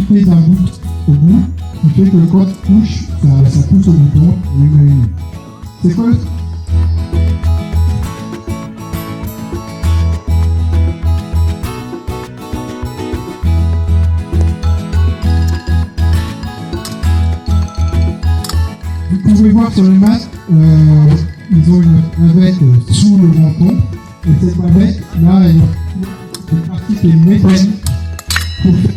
prise d'un bout au bout, qui fait que quand tu touches, ça pousse au bouton. C'est quoi? Vous pouvez voir sur les masques, ils ont une bavette sous le menton. Et cette bavette, là, il y a une partie qui est métallique pour faire.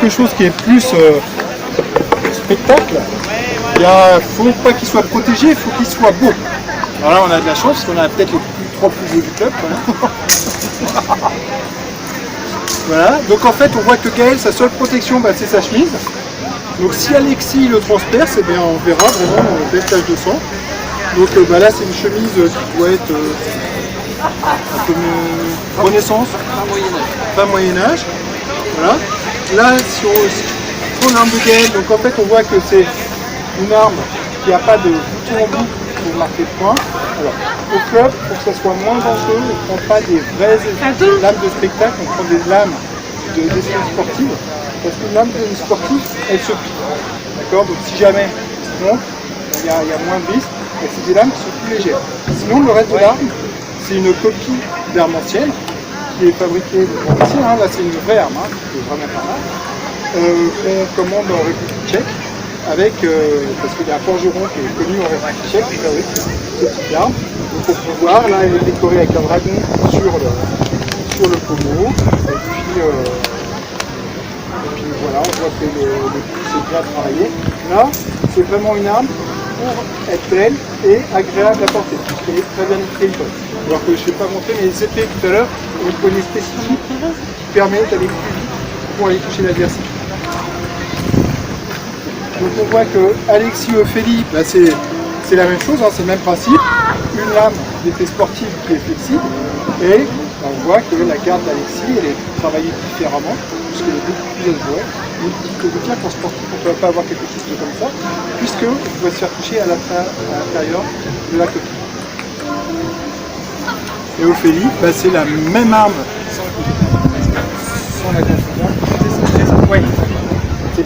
Quelque chose qui est plus spectacle, il ne faut pas qu'il soit protégé, il faut qu'il soit beau. Alors là on a de la chance parce qu'on a peut-être les trois plus beaux du club. Voilà, donc en fait on voit que Gaël, sa seule protection c'est sa chemise. Donc si Alexis le transperce, eh bien, on verra vraiment belle tache de sang. Donc là c'est une chemise qui doit être un peu Renaissance, fin Moyen-Âge. Voilà. Là, si on prend l'arme de Gaël, donc en fait on voit que c'est une arme qui n'a pas de bouton en bout pour marquer le point. Alors, au club, pour que ça soit moins dangereux, on ne prend pas des vraies lames de spectacle, on prend des lames d'escrime sportive, parce qu'une lame sportive, elle se plie. D'accord? Donc si jamais, non, il y a moins de risques, et c'est des lames qui sont plus légères. Sinon, le reste de l'arme, c'est une copie d'arme ancienne, qui est fabriquée ici, là c'est une vraie arme, qui est vraiment pas mal, qu'on commande en République tchèque, avec, parce qu'il y a un forgeron qui est connu en République tchèque qui fabrique ce type d'arme. Donc on peut voir, là elle est décorée avec un dragon sur le pommeau, et puis voilà, on voit que le coup c'est bien travaillé. Là, c'est vraiment une arme pour être belle et agréable à porter, et très bien équilibrée. Alors que je ne vais pas montrer mes épées tout à l'heure, une poignée spécifique qui permet d'aller plus vite pour aller toucher l'adversaire. Donc on voit que Alexis Ophélie, c'est la même chose, c'est le même principe. Une lame d'épée sportive qui est flexible et on voit que la garde d'Alexis elle est travaillée différemment puisqu'elle est beaucoup plus ajourée. Il faut dire qu'en sportif on ne peut pas avoir quelque chose de comme ça puisqu'on doit se faire toucher à l'intérieur de la coquille. Et Ophélie, c'est la même arme sans la confondre. Oui. C'est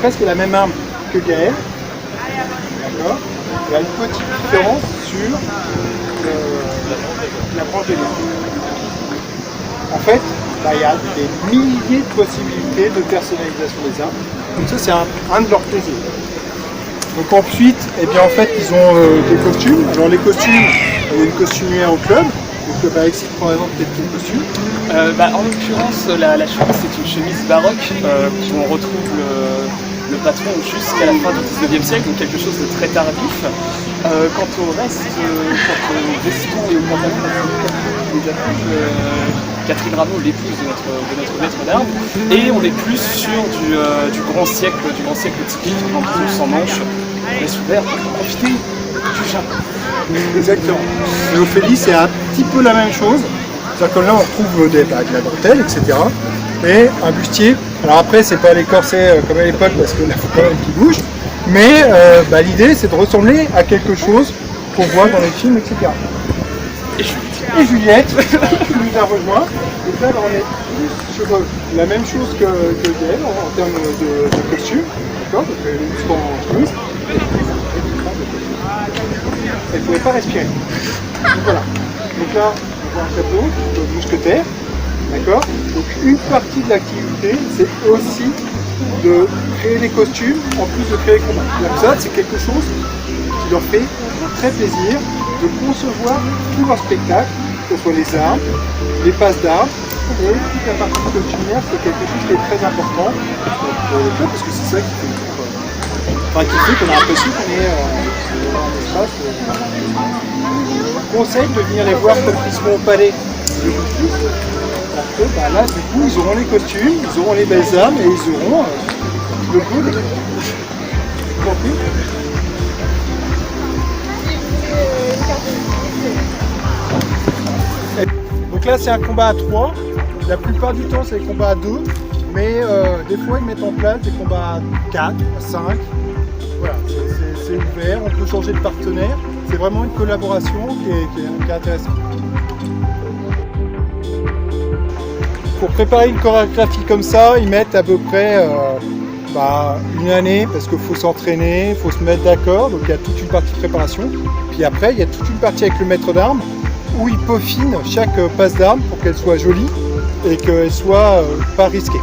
presque la même arme que Gaël. D'accord. Il y a une petite différence sur la branche de l'arme. En fait, il y a des milliers de possibilités de personnalisation des armes. Donc ça, c'est un de leurs plaisirs. Donc ensuite, en fait, ils ont des costumes. Alors les costumes, il y a une costumière au club. Donc Alexis, par exemple, peut-être ton costume. En l'occurrence, la chemise, c'est une chemise baroque où on retrouve le patron jusqu'à la fin du 19e siècle, donc quelque chose de très tardif. Quant au reste, quant aux vestons et aux pantalons, Catherine Rameau, l'épouse de notre maître d'armes, et on est plus sur du grand siècle typique, un peu sans manches, on laisse ouvert pour profiter du Japon. Exactement. Et Ophélie, c'est un petit peu la même chose. C'est-à-dire que là, on retrouve de la dentelle, etc. Et un bustier. Alors après, c'est pas les corsets comme à l'époque, parce que là, il faut quand même qu'ils bougent. Mais l'idée, c'est de ressembler à quelque chose qu'on voit dans les films, etc. Et Juliette, qui nous a rejoint. Donc là, on est sur la même chose que Gaël en termes de costume. D'accord? Donc les muscles en chemise. Elle ne pouvait pas respirer. Donc voilà. Donc là, on voit un tableau de mousquetaire. D'accord? Donc une partie de l'activité, c'est aussi de créer des costumes en plus de créer les combats. Donc ça, c'est quelque chose qui leur fait très plaisir de concevoir tout leur spectacle, que ce soit les armes, les passes d'armes, et toute la partie coutumière, c'est quelque chose qui est très important pour le club, parce que c'est ça qui fait qu'on a l'impression qu'on est dans un espace. Conseil de venir les voir quand ils seront au palais de justice, parce que là, du coup, ils auront les costumes, ils auront les belles armes, et ils auront le goût. Donc là, c'est un combat à 3. La plupart du temps, c'est des combats à 2. Mais des fois, ils mettent en place des combats à 4, à 5. Voilà, c'est ouvert, on peut changer de partenaire. C'est vraiment une collaboration qui est intéressante. Pour préparer une chorégraphie comme ça, ils mettent à peu près une année, parce qu'il faut s'entraîner, il faut se mettre d'accord. Donc il y a toute une partie de préparation. Puis après, il y a toute une partie avec le maître d'armes où il peaufine chaque passe d'armes pour qu'elle soit jolie et qu'elle soit pas risquée.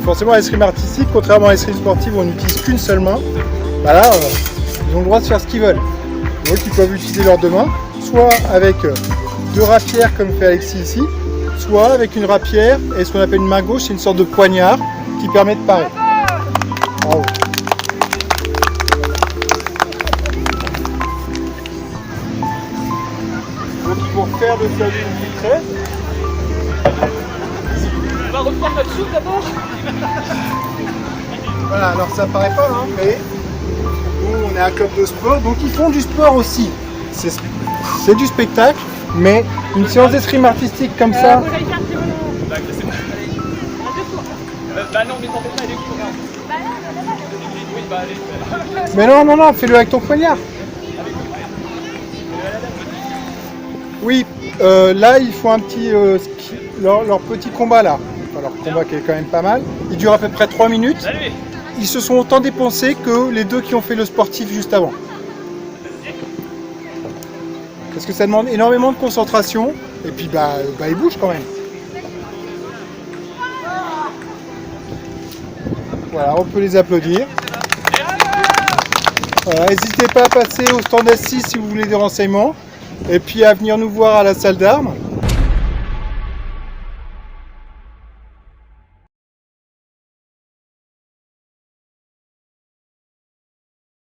Forcément, à l'escrime artistique, contrairement à l'escrime sportive où on n'utilise qu'une seule main, là, ils ont le droit de faire ce qu'ils veulent. Donc ils peuvent utiliser leurs deux mains, soit avec deux rapières comme fait Alexis ici, soit avec une rapière et ce qu'on appelle une main gauche, c'est une sorte de poignard qui permet de parer. Bravo. Donc ils vont faire le salut du 13. On va reprendre notre soupe d'abord. Voilà, alors ça paraît pas, hein, mais nous on est un club de sport, donc ils font du sport aussi. C'est du spectacle, mais une séance d'escrime artistique comme ça. Bah non, mais t'en fais pas, elle est cool. Oui, bah allez. Mais non, fais-le avec ton poignard. Oui, là ils font un petit leur petit combat là. Enfin, leur combat qui est quand même pas mal. Il dure à peu près 3 minutes. Ils se sont autant dépensés que les deux qui ont fait le sportif juste avant. Parce que ça demande énormément de concentration et puis ils bougent quand même. Voilà, on peut les applaudir. Voilà, n'hésitez pas à passer au stand assis si vous voulez des renseignements et puis à venir nous voir à la salle d'armes.